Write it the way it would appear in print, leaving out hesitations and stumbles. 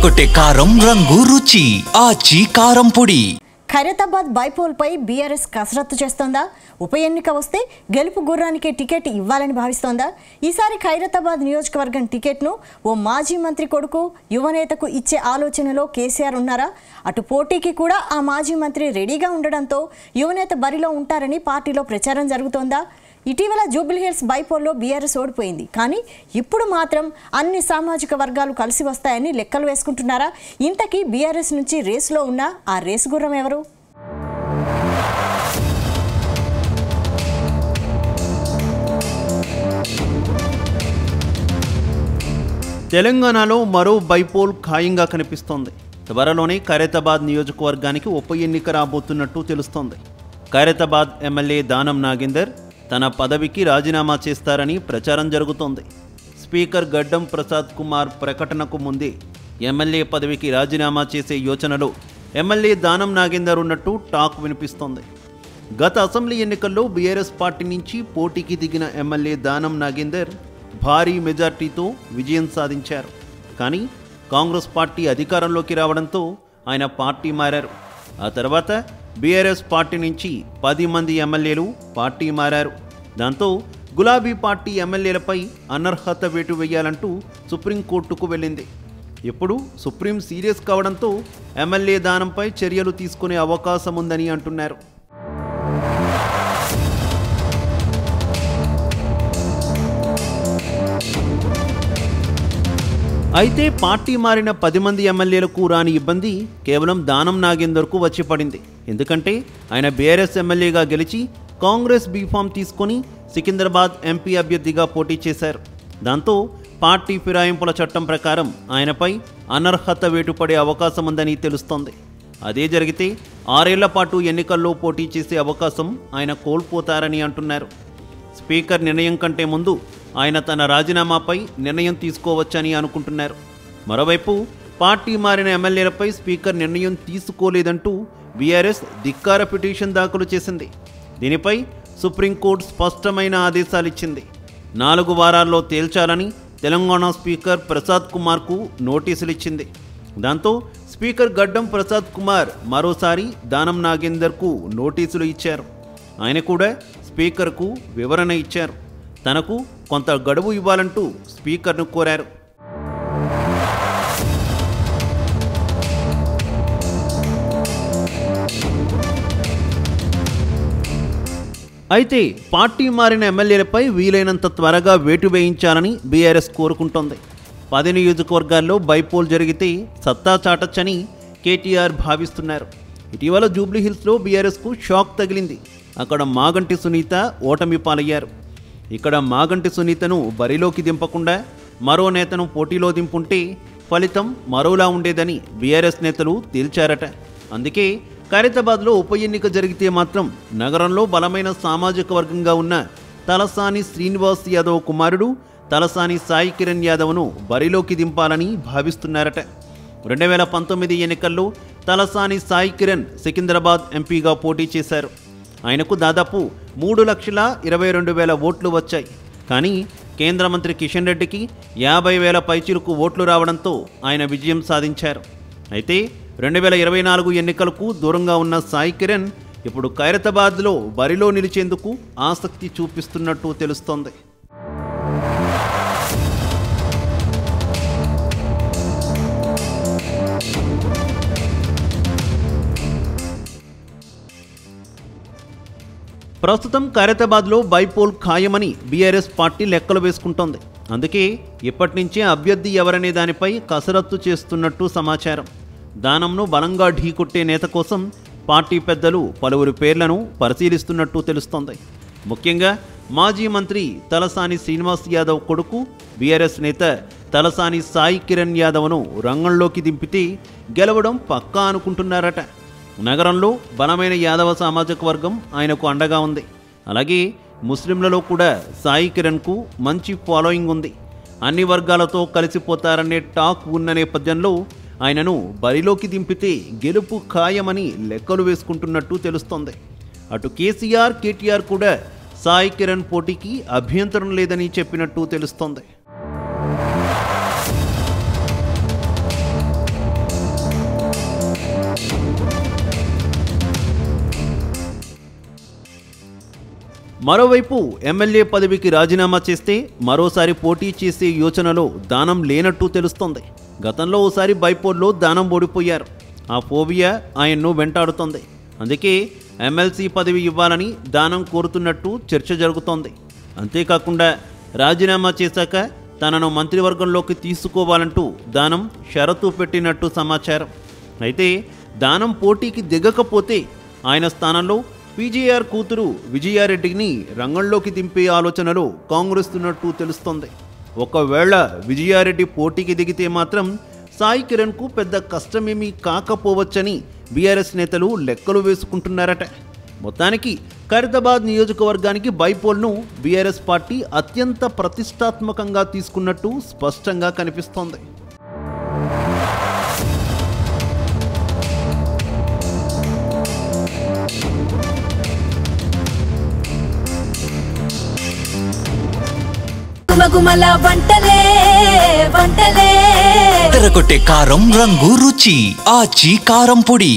అదరగొట్టే కారం రంగు రుచి ఆచి కారం పొడి. ఖైరతాబాద్ బైపోల్ పై బీఆర్ఎస్ కసరత్తు చేస్తోందా? ఉప ఎన్నిక వస్తే గెలుపు గుర్రానికే టికెట్ ఇవ్వాలని భావిస్తోందా? ఈసారి ఖైరతాబాద్ నియోజకవర్గం టికెట్ను ఓ మాజీ మంత్రి కొడుకు యువనేతకు ఇచ్చే ఆలోచనలో కేసీఆర్ ఉన్నారా? అటు పోటీకి కూడా ఆ మాజీ మంత్రి రెడీగా ఉండడంతో యువనేత బరిలో ఉంటారని పార్టీలో ప్రచారం జరుగుతోందా? ఇటీవల జూబ్లీహిల్స్ బైపోల్లో బీఆర్ఎస్ ఓడిపోయింది, కానీ ఇప్పుడు మాత్రం అన్ని సామాజిక వర్గాలు కలిసి వస్తాయని లెక్కలు వేసుకుంటున్నారా? ఇంతకీ బీఆర్ఎస్ నుంచి రేసులో ఉన్న ఆ రేసు గుర్రం ఎవరు? తెలంగాణలో మరో బైపోల్ ఖాయంగా కనిపిస్తోంది. త్వరలోనే ఖైరతాబాద్ నియోజకవర్గానికి ఉప ఎన్నిక రాబోతున్నట్టు తెలుస్తోంది. ఖైరతాబాద్ ఎమ్మెల్యే దానం నాగేందర్ తన పదవికి రాజీనామా చేస్తారని ప్రచారం జరుగుతోంది. స్పీకర్ గడ్డం ప్రసాద్ కుమార్ ప్రకటనకు ముందే ఎమ్మెల్యే పదవికి రాజీనామా చేసే యోచనలో ఎమ్మెల్యే దానం నాగేందర్ ఉన్నట్టు టాక్ వినిపిస్తోంది. గత అసెంబ్లీ ఎన్నికల్లో బీఆర్ఎస్ పార్టీ నుంచి పోటీకి దిగిన ఎమ్మెల్యే దానం నాగేందర్ భారీ మెజార్టీతో విజయం సాధించారు. కానీ కాంగ్రెస్ పార్టీ అధికారంలోకి రావడంతో ఆయన పార్టీ మారారు. ఆ తర్వాత బీఆర్ఎస్ పార్టీ నుంచి 10 మంది ఎమ్మెల్యేలు పార్టీ మారారు. దాంతో గులాబీ పార్టీ ఎమ్మెల్యేలపై అనర్హత వేటు వేయాలంటూ సుప్రీంకోర్టుకు వెళ్ళింది. ఇప్పుడు సుప్రీం సీరియస్ కావడంతో ఎమ్మెల్యే దానంపై చర్యలు తీసుకునే అవకాశం ఉందని అంటున్నారు. అయితే పార్టీ మారిన 10 మంది ఎమ్మెల్యేలకు రాని ఇబ్బంది కేవలం దానం నాగేందర్కు వచ్చి పడింది. ఎందుకంటే ఆయన బీఆర్ఎస్ ఎమ్మెల్యేగా గెలిచి కాంగ్రెస్ బీఫామ్ తీసుకొని సికింద్రాబాద్ ఎంపీ అభ్యర్థిగా పోటీ చేశారు. దాంతో పార్టీ ఫిరాయింపుల చట్టం ప్రకారం ఆయనపై అనర్హత వేటు పడే అవకాశం ఉందని తెలుస్తోంది. అదే జరిగితే 6 ఏళ్ల పాటు ఎన్నికల్లో పోటీ చేసే అవకాశం ఆయన కోల్పోతారని అంటున్నారు. స్పీకర్ నిర్ణయం కంటే ముందు ఆయన తన రాజీనామాపై నిర్ణయం తీసుకోవచ్చని అనుకుంటున్నారు. మరోవైపు పార్టీ మారిన ఎమ్మెల్యేలపై స్పీకర్ నిర్ణయం తీసుకోలేదంటూ బీఆర్ఎస్ ధిక్కార పిటిషన్ దాఖలు చేసింది. దీనిపై సుప్రీంకోర్టు స్పష్టమైన ఆదేశాలిచ్చింది. 4 వారాల్లో తేల్చాలని తెలంగాణ స్పీకర్ ప్రసాద్ కుమార్కు నోటీసులు ఇచ్చింది. దాంతో స్పీకర్ గడ్డం ప్రసాద్ కుమార్ మరోసారి దానం నాగేందర్కు నోటీసులు ఇచ్చారు. ఆయన కూడా స్పీకర్కు వివరణ ఇచ్చారు. తనకు కొంత గడువు ఇవ్వాలంటూ స్పీకర్ను కోరారు. అయితే పార్టీ మారిన ఎమ్మెల్యేలపై వీలైనంత త్వరగా వేటు వేయించాలని బీఆర్ఎస్ కోరుకుంటోంది. 10 నియోజకవర్గాల్లో బైపోల్ జరిగితే సత్తా చాటచ్చని కేటీఆర్ భావిస్తున్నారు. ఇటీవల జూబ్లీహిల్స్లో బీఆర్ఎస్కు షాక్ తగిలింది. అక్కడ మాగంటి సునీత ఓటమి పాలయ్యారు. ఇక్కడ మాగంటి సునీతను బరిలోకి దింపకుండా మరో నేతను పోటీలో దింపుంటే ఫలితం మరోలా ఉండేదని బీఆర్ఎస్ నేతలు తేల్చారట. అందుకే ఖైరతాబాద్లో ఉప ఎన్నిక జరిగితే మాత్రం నగరంలో బలమైన సామాజిక వర్గంగా ఉన్న తలసాని శ్రీనివాస్ యాదవ్ కుమారుడు తలసాని సాయి కిరణ్ యాదవ్ను బరిలోకి దింపాలని భావిస్తున్నారట. 2019 ఎన్నికల్లో తలసాని సాయి కిరణ్ సికింద్రాబాద్ ఎంపీగా పోటీ చేశారు. ఆయనకు దాదాపు 3,22,000 ఓట్లు వచ్చాయి. కానీ కేంద్ర మంత్రి కిషన్ రెడ్డికి 50,000 పైచిలుకు ఓట్లు రావడంతో ఆయన విజయం సాధించారు. అయితే 2024 ఎన్నికలకు దూరంగా ఉన్న సాయి కిరణ్ ఇప్పుడు ఖైరతాబాద్లో బరిలో నిలిచేందుకు ఆసక్తి చూపిస్తున్నట్టు తెలుస్తోంది. ప్రస్తుతం ఖైరతాబాద్లో బైపోల్ ఖాయమని బీఆర్ఎస్ పార్టీ లెక్కలు వేసుకుంటోంది. అందుకే ఇప్పటి నుంచే అభ్యర్థి ఎవరనే దానిపై కసరత్తు చేస్తున్నట్టు సమాచారం. దానంను బలంగా ఢీకొట్టే నేత కోసం పార్టీ పెద్దలు పలువురు పేర్లను పరిశీలిస్తున్నట్టు తెలుస్తోంది. ముఖ్యంగా మాజీ మంత్రి తలసాని శ్రీనివాస్ యాదవ్ కొడుకు బీఆర్ఎస్ నేత తలసాని సాయి కిరణ్ యాదవ్ను రంగంలోకి దింపితే గెలవడం పక్కా అనుకుంటున్నారట. నగరంలో బలమైన యాదవ సామాజిక వర్గం ఆయనకు అండగా ఉంది. అలాగే ముస్లింలలో కూడా సాయి కిరణ్కు మంచి ఫాలోయింగ్ ఉంది. అన్ని వర్గాలతో కలిసిపోతారనే టాక్ ఉన్న నేపథ్యంలో ఆయనను బరిలోకి దింపితే గెలుపు ఖాయమని లెక్కలు వేసుకుంటున్నట్టు తెలుస్తోంది. అటు కేసీఆర్, కేటీఆర్ కూడా సాయి కిరణ్ పోటీకి అభ్యంతరం లేదని చెప్పినట్టు తెలుస్తోంది. మరోవైపు ఎమ్మెల్యే పదవికి రాజీనామా చేస్తే మరోసారి పోటీ చేసే యోచనలో దానం లేనట్టు తెలుస్తోంది. గతంలో ఓసారి బైపోల్లో దానం ఓడిపోయారు. ఆ ఫోబియా ఆయన్ను వెంటాడుతోంది. అందుకే ఎమ్మెల్సీ పదవి ఇవ్వాలని దానం కోరుతున్నట్టు చర్చ జరుగుతోంది. అంతేకాకుండా రాజీనామా చేశాక తనను మంత్రివర్గంలోకి తీసుకోవాలంటూ దానం షరతు పెట్టినట్టు సమాచారం. అయితే దానం పోటీకి దిగకపోతే ఆయన స్థానంలో పీజీఆర్ కూతురు విజయారెడ్డిని రంగంలోకి దింపే ఆలోచనలో కాంగ్రెస్ ఉన్నట్టు తెలుస్తోంది. ఒకవేళ విజయారెడ్డి పోటీకి దిగితే మాత్రం సాయి కిరణ్కు పెద్ద కష్టమేమీ కాకపోవచ్చని బీఆర్ఎస్ నేతలు లెక్కలు వేసుకుంటున్నారట. మొత్తానికి ఖైరతాబాద్ నియోజకవర్గానికి బైపోల్ను బీఆర్ఎస్ పార్టీ అత్యంత ప్రతిష్టాత్మకంగా తీసుకున్నట్టు స్పష్టంగా కనిపిస్తోంది. గుమగుమల వంటలే వంటలే తెరకొట్టే కారం రంగు రుచి ఆచి కారం పొడి.